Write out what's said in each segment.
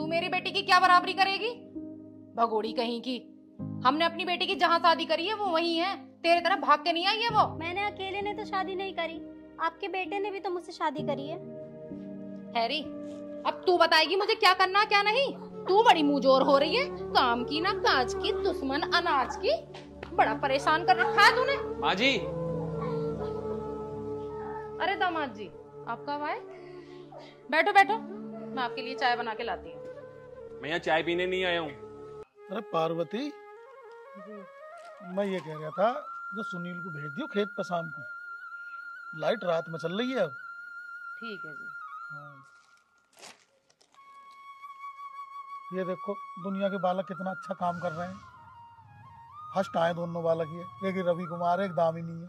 तू मेरी बेटी की क्या बराबरी करेगी? भगोड़ी कहीं की। हमने अपनी बेटी की जहाँ शादी करी है वो वही है, तेरे तरह भाग के नहीं आई है वो। मैंने अकेले ने तो शादी नहीं करी, आपके बेटे ने भी तो मुझसे शादी करी है। हैरी, अब तू बताएगी मुझे क्या करना क्या नहीं? तू बड़ी मुंहजोर हो रही है, काम की ना काज की, दुश्मन अनाज की। बड़ा परेशान कर रखा है तूने। माँ जी। अरे दामाद जी, आप कब आए? बैठो बैठो, मैं आपके लिए चाय बना के लाती हूँ। मैं यहाँ चाय पीने नहीं आया हूँ। अरे पार्वती, मैं ये कह रहा था जो सुनील को भेज दियो खेत पर शाम को, लाइट रात में चल रही है अब। ठीक है जी। हाँ। ये देखो दुनिया के बालक कितना अच्छा काम कर रहे हैं। फर्स्ट आए दोनों बालक, ये एक रवि कुमार, एक दामिनी है।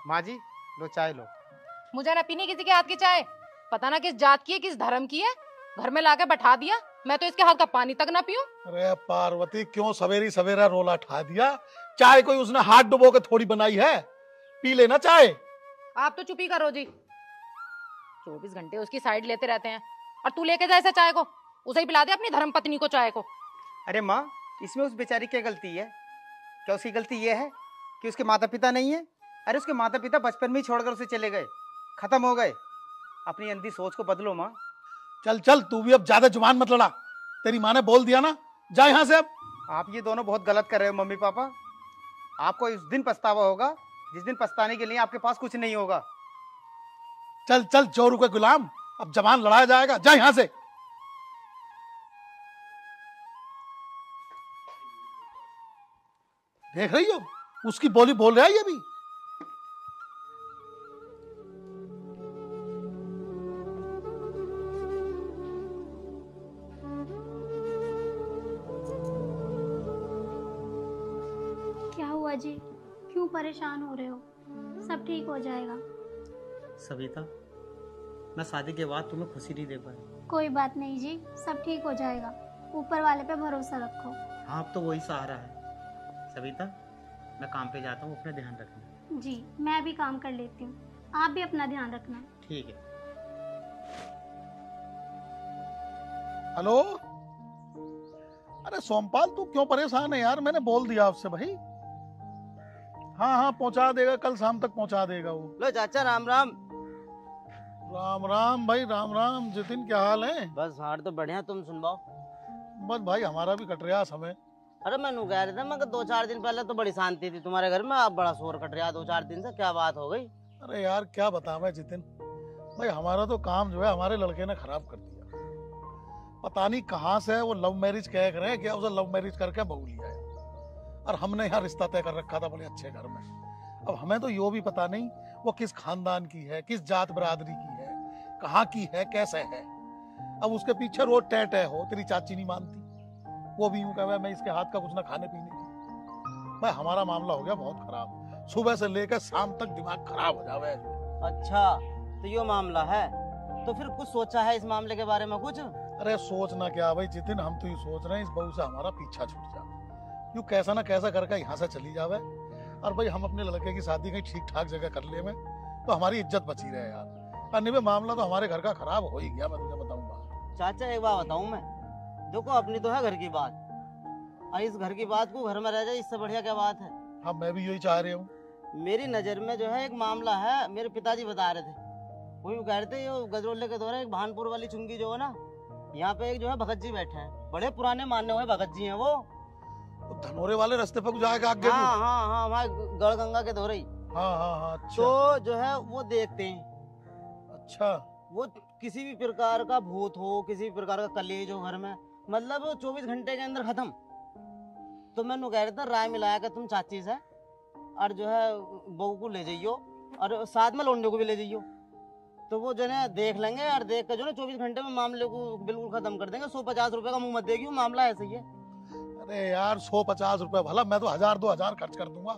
माँ जी लो चाय लो। मुझे ना पीनी किसी के हाथ की चाय। पता ना किस जात की है, किस धर्म की है, घर में लाके बैठा दिया। मैं तो इसके हाथ का पानी तक ना पीऊं। अरे पार्वती, क्यों सवेरी सवेरा रोला ठा दिया? चाय कोई उसने हाथ डुबो के थोड़ी बनाई है, पी लेना चाय। आप तो चुप ही करो जी। 24 घंटे उसकी साइड लेते रहते हैं। और तू लेके जा ऐसा चाय को, उसे ही पिला दे अपनी धर्म पत्नी को चाय को। अरे माँ, इसमें उस बेचारी की गलती है क्या? उसकी गलती ये है कि उसके माता पिता नहीं है? अरे उसके माता पिता बचपन में ही छोड़कर उसे चले गए, खत्म हो गए। अपनी अंधी सोच को बदलो माँ। चल चल, तू भी अब ज्यादा जुबान मत लड़ा। तेरी माँ ने बोल दिया ना, जा यहाँ से अब। आप ये दोनों बहुत गलत कर रहे हो मम्मी पापा। आपको इस दिन पछतावा होगा जिस दिन पछताने के लिए आपके पास कुछ नहीं होगा। चल चल चोरू के गुलाम, अब जबान लड़ाया जाएगा, जा यहाँ से। देख रही हो, उसकी बोली बोल रहा है ये भी। क्या हुआ जी, क्यों परेशान हो रहे हो? सब ठीक हो जाएगा। सविता, मैं शादी के बाद तुम्हें खुशी नहीं दे पाया। कोई बात नहीं जी, सब ठीक हो जाएगा। ऊपर वाले पे भरोसा रखो। हाँ, अब तो वही सहारा है। सविता, मैं काम पे जाता हूँ, अपना ध्यान रखना। जी, मैं भी काम कर लेती हूँ, आप भी अपना ध्यान रखना। ठीक है। हेलो। अरे सोमपाल, तू क्यों परेशान है यार? मैंने बोल दिया आपसे भाई। हाँ हाँ, पहुंचा देगा, कल शाम तक पहुंचा देगा वो। लो चाचा, राम राम। राम राम भाई, राम राम। जितिन, क्या हाल है? बस हार तो बढ़िया, तुम सुनवाओ। बस भाई, हमारा भी कट रहा समय। अरे मैं कह रहा था, मैं 2-4 दिन पहले तो बड़ी शांति थी तुम्हारे घर में, अब बड़ा शोर कट रहा 2-4 दिन से। क्या बात हो गई? अरे यार क्या बताऊं जितिन भाई, हमारा तो काम जो है हमारे लड़के ने खराब कर दिया। पता नहीं कहाँ से वो लव मैरिज कह रहे हैं, क्या उसे लव मैरिज करके बहू लिया है। और हमने यहाँ रिश्ता तय कर रखा था बड़े अच्छे घर में। अब हमें तो यो भी पता नहीं वो किस खानदान की है, किस जात बरादरी की है, कहाँ की है, कैसे है। अब उसके पीछे रोज टै टै हो, तेरी चाची नहीं मानती, वो भी यूं कहे मैं इसके हाथ का कुछ ना खाने पीने की। भाई हमारा मामला हो गया बहुत खराब, सुबह से लेकर शाम तक दिमाग खराब हो जावे। अच्छा, तो ये मामला है? तो फिर कुछ सोचा है इस मामले के बारे में कुछ? अरे सोचना क्या भाई जितिन, हम तो ये सोच रहे हैं इस बहू से हमारा पीछा छूट जाए, यूं कैसा ना कैसा करके यहाँ से चली जावे। और भाई हम अपने लड़के की शादी कहीं ठीक ठाक जगह कर ले में, तो हमारी इज्जत बची रहे यार। अन्य में मामला तो हमारे घर का खराब हो ही गया, मैं तुझे बताऊंगा। चाचा एक बात बताऊं मैं, देखो अपनी तो है घर की बात, और इस घर की बात को घर में रह जाए, इससे बढ़िया क्या बात है? हाँ, मैं भी यही चाह रही हूँ। मेरी नजर में जो है एक मामला है, मेरे पिताजी बता रहे थे, वही कह रहे थे ये गजरोले के दौरे एक भानपुर वाली चुंगी जो है ना, यहाँ पे एक जो है भगत जी बैठे हैं, बड़े पुराने मानने हुए भगत जी हैं वो धनोरे वाले रास्ते पे जाएगा आगे। हाँ हाँ हाँ, वहाँ गढ़गंगा के दौरे। हाँ हाँ हाँ, अच्छा। तो जो है वो देखते हैं। अच्छा। वो किसी भी प्रकार का भूत हो, किसी भी प्रकार का कलेज हो घर में, मतलब 24 घंटे के अंदर खत्म। तो मैंने कह रहा था राय मिलाया कि तुम चाची से और जो है बहू को ले जाइयो और साथ में लौंडे को भी ले जाइयो, तो वो जो है देख लेंगे और देख कर जो है 24 घंटे में मामले को बिल्कुल खत्म कर देंगे। 150 रुपए का मुंह मत देगी, मामला ऐसा ही है। अरे यार 150 रुपए भला, मैं तो 1000-2000 खर्च कर दूंगा,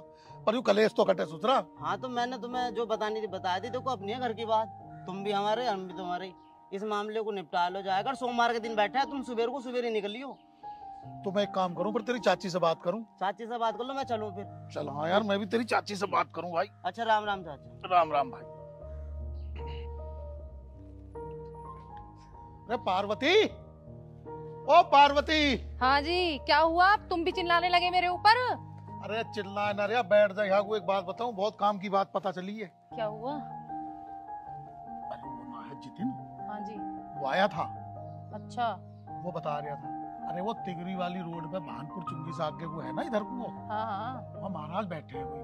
पर यूं कलेश तो कटे सुतरा। हाँ, तो मैंने तुम्हें जो बतानी थी बता दी। देखो अपनी है घर की बात, तुम भी हमारे हम भी तुम्हारे, इस मामले को निपटा लो जाएगा। सोमवार के दिन बैठा है, तुम सुबह को सुबह ही निकलियो। तो मैं एक काम करूं, पर तेरी चाची से बात करूं। चाची से बात कर लो, मैं चलूं फिर? चल हाँ यार, मैं भी तेरी चाची से बात करूं भाई। अच्छा, राम राम चाचा। राम राम भाई। अरे पार्वती, ओ पार्वती। हाँ जी, क्या हुआ? अब तुम भी चिल्लाने लगे मेरे ऊपर? अरे चिल्ला ना रे, बैठ जा। यहाँ को एक बात बताऊं, बहुत काम की बात पता चली है। क्या हुआ? अरे वो ना है जितिन, हाँ जी। वो आया था। अच्छा। वो बता रहा था, अरे वो तिगरी वाली रोड पे भानपुर चुंगी से आगे वो है ना, इधर को हाँ हाँ। वो महाराज बैठे हैं कोई,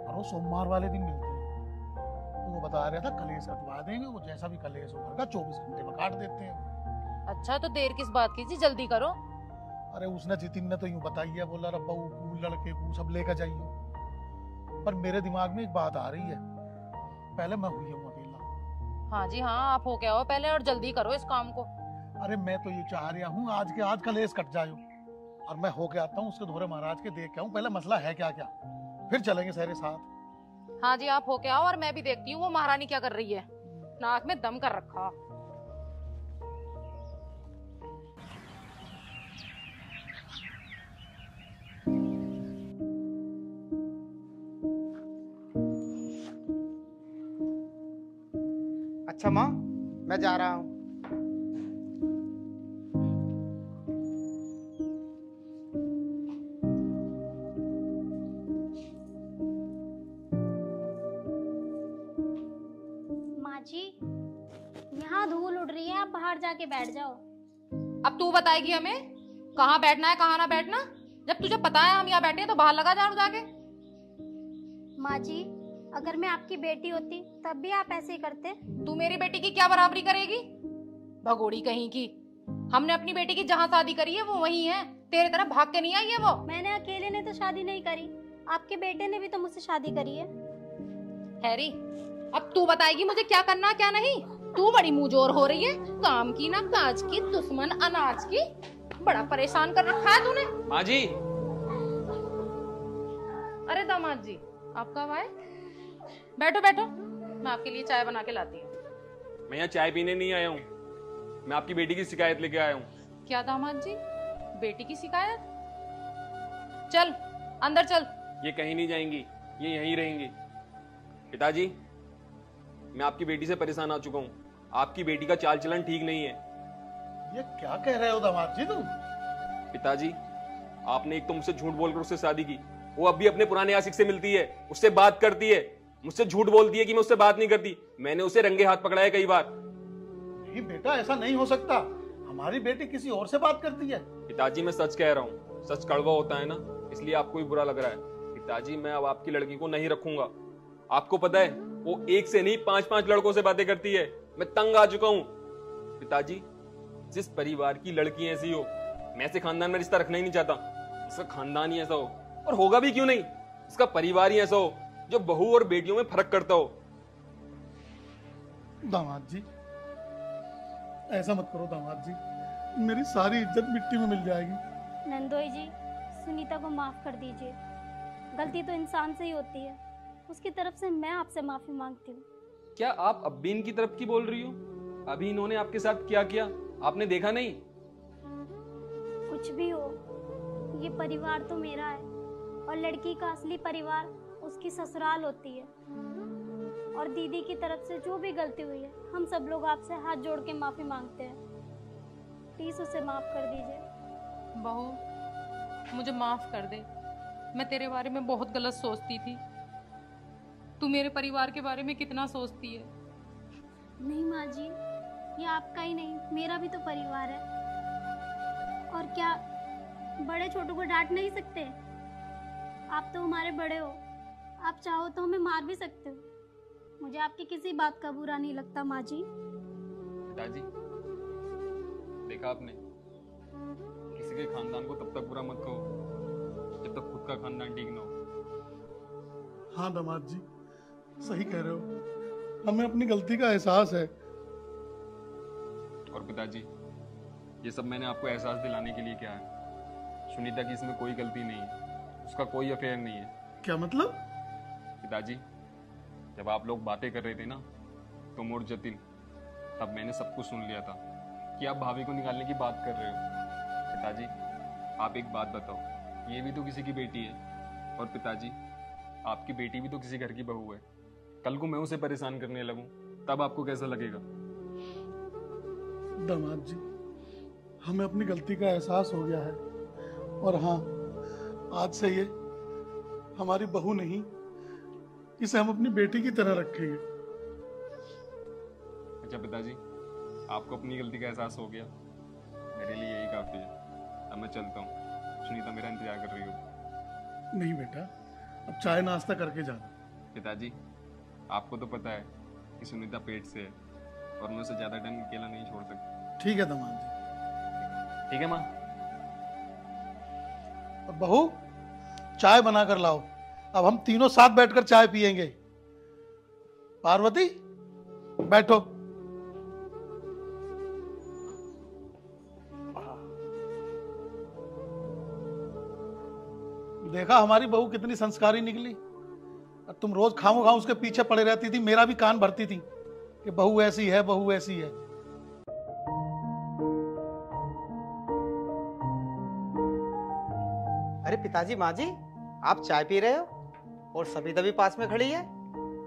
और वो सोमवार वाले दिन मिलते हैं। तो वो बता रहा था कलेश कटवा देंगे, वो जैसा भी कलेश होगा 24 घंटे में काट देते हैं। अच्छा, तो देर किस बात की जी, जल्दी करो। अरे उसने, जितिन ने तो यूं बताई है, बोला रे बहू को लड़के को सब लेकर जाइए। पर मेरे दिमाग में एक बात आ रही है, पहले मैं हुई हूँ अकेला। हाँ जी हाँ, आप हो क्या हो पहले, और जल्दी करो इस काम को। अरे मैं तो ये चाह रहा हूँ आज के आज कलेश कट जाए, और मैं होके आता हूँ उसके धोरे महाराज के, देख के आऊँ पहले मसला है क्या क्या, फिर चलेंगे सारे साथ। हाँ जी, आप हो क्या हो, और मैं भी देखती हूँ वो महारानी क्या कर रही है। नाक में दम कर रखा। अच्छा माँ, मैं जा रहा हूँ। माँ जी, यहाँ धूल उड़ रही है, आप बाहर जाके बैठ जाओ। अब तू बताएगी हमें कहाँ बैठना है कहाँ ना बैठना? जब तुझे पता है हम यहाँ बैठे हैं तो बाहर लगा झाड़ू जाके। माँ जी, अगर मैं आपकी बेटी होती तब भी आप ऐसे ही करते। तू मेरी बेटी की क्या बराबरी करेगी? भगोड़ी कहीं की। हमने अपनी बेटी की जहाँ शादी करी है वो वहीं है, तेरे तरह भाग के नहीं आई है वो। मैंने अकेले ने तो शादी नहीं करी, आपके बेटे ने भी तो मुझसे शादी करी है। हैरी, अब तू बताएगी मुझे क्या करना क्या नहीं? तू बड़ी मुंहजोर हो रही है, काम की ना काज की, दुश्मन अनाज की। बड़ा परेशान कर रखा है तूने। माँ जी। अरे दामाद जी, आप कब आए? बैठो बैठो, मैं आपके लिए चाय बना के लाती हूँ। मैं यहाँ चाय पीने नहीं आया हूँ, मैं आपकी बेटी की शिकायत लेके आया हूँ। क्या दामाद जी, बेटी की शिकायत? चल अंदर चल। ये कहीं नहीं जाएंगी, ये यहीं रहेंगी। पिताजी, मैं आपकी बेटी से परेशान आ चुका हूँ। आपकी बेटी का चाल चलन ठीक नहीं है। ये क्या कह रहे हो दामाद जी तुम? पिताजी, आपने एक तो मुझसे झूठ बोलकर उससे शादी की, वो अब भी अपने पुराने आशिक से मिलती है, उससे बात करती है, मुझसे झूठ बोलती है कि मैं उससे बात नहीं करती। मैंने उसे रंगे हाथ पकड़ा है कई बार। नहीं बेटा, ऐसा नहीं हो सकता, हमारी बेटी किसी और से बात करती है। पिताजी, मैं सच कह रहा हूँ, सच कड़वा होता है ना, इसलिए आपको भी बुरा लग रहा है। पिताजी, मैं अब आपकी लड़की को नहीं रखूंगा। आपको पता है वो एक से नहीं 5-5 लड़कों से बातें करती है। मैं तंग आ चुका हूँ। पिताजी, जिस परिवार की लड़की ऐसी हो, मैं ऐसे खानदान में रिश्ता रखना ही नहीं चाहता। इसका खानदान ही ऐसा हो, और होगा भी क्यों नहीं, इसका परिवार ही ऐसा हो जो बहू और बेटियों में फर्क करता हो। दामाद जी, ऐसा मत करो दामाद जी, मेरी सारी इज्जत मिट्टी में मिल जाएगी। नंदोई जी, सुनीता को माफ कर दीजिए। गलती तो इंसान से ही होती है, उसकी तरफ से मैं आपसे माफी मांगती हूँ। क्या आप अब भी इनकी तरफ की बोल रही हो? अभी इन्होंने आपके साथ क्या किया आपने देखा नहीं? कुछ भी हो, ये परिवार तो मेरा है, और लड़की का असली परिवार उसकी ससुराल होती है। और दीदी की तरफ से जो भी गलती हुई है, हम सब लोग आपसे हाथ जोड़ के माफी मांगते हैं। प्लीज उसे माफ कर दीजिए। बहू, मुझे माफ कर दे, मैं तेरे बारे में बहुत गलत सोचती थी। तू मेरे परिवार के बारे में कितना सोचती है। नहीं माँ जी, ये आपका ही नहीं, मेरा भी तो परिवार है। और क्या बड़े छोटों को डांट नहीं सकते? आप तो हमारे बड़े हो, आप चाहो तो हमें मार भी सकते हो। मुझे आपकी किसी बात का बुरा नहीं लगता माँ जी। पिताजी, देखा आपने, किसी के खानदान को तब तक बुरा मत कहो जब तक खुद का खानदान ठीक ना हो। हाँ दामाद जी, सही कह रहे हो, हमें अपनी गलती का एहसास है। और पिताजी, ये सब मैंने आपको एहसास दिलाने के लिए किया है। सुनीता की इसमें कोई गलती नहीं है, उसका कोई अफेयर नहीं है। क्या मतलब? पिताजी, जब आप लोग बातें कर रहे थे ना, तुम और जतिन, तब मैंने सब कुछ सुन लिया था कि आप भाभी को निकालने की बात कर रहे हो। पिताजी, आप एक बात बताओ, ये भी तो किसी की बेटी है, और पिताजी, आपकी बेटी भी तो किसी घर की बहू है। कल को मैं उसे परेशान करने लगूं, तब आपको कैसा लगेगा? दामाद जी, हमें अपनी गलती का एहसास हो गया है और हाँ, आज से ये हमारी बहू नहीं, इसे हम अपनी बेटी की तरह रखेंगे। अच्छा पिताजी, आपको अपनी गलती का एहसास हो गया, मेरे लिए यही काफी है। अब मैं चलता हूँ, सुनीता मेरा इंतजार कर रही होगी। नहीं बेटा, अब चाय नाश्ता करके जाना। पिताजी, आपको तो पता है कि सुनीता पेट से है और मैं उसे ज्यादा टाइम अकेला नहीं छोड़ सकता। ठीक है दामाद जी। ठीक है माँ। और बहू, चाय बना कर लाओ, अब हम तीनों साथ बैठकर चाय पियेंगे। पार्वती, बैठो। देखा हमारी बहू कितनी संस्कारी निकली। और तुम रोज खामोखा उसके पीछे पड़े रहती थी, मेरा भी कान भरती थी कि बहू ऐसी है, बहू ऐसी है। अरे पिताजी, माँ जी, आप चाय पी रहे हो और सबिता भी पास में खड़ी है।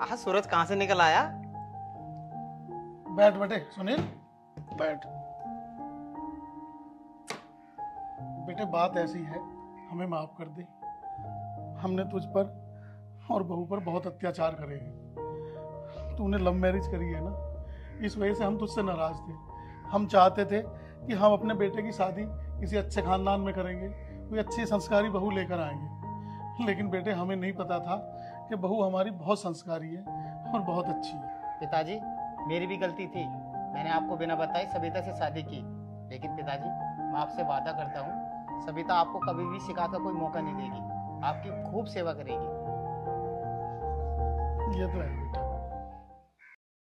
आह, सूरज कहाँ से निकल आया। बैठ बेटे सुनील, बैठ। बेटे बात ऐसी है, हमें माफ कर दे। हमने तुझ पर और बहू पर बहुत अत्याचार करे हैं। तूने लव मैरिज करी है ना, इस वजह से हम तुझसे नाराज थे। हम चाहते थे कि हम अपने बेटे की शादी किसी अच्छे खानदान में करेंगे, कोई अच्छी संस्कारी बहू लेकर आएंगे। लेकिन बेटे हमें नहीं पता था कि बहू हमारी बहुत संस्कारी है और बहुत अच्छी है। पिताजी, मेरी भी गलती थी, मैंने आपको बिना बताए सबिता से शादी की। लेकिन पिताजी, मैं आपसे वादा करता हूँ, सबिता आपको कभी भी शिकायत का कोई मौका नहीं देगी, आपकी खूब सेवा करेगी। ये तो है बेटा।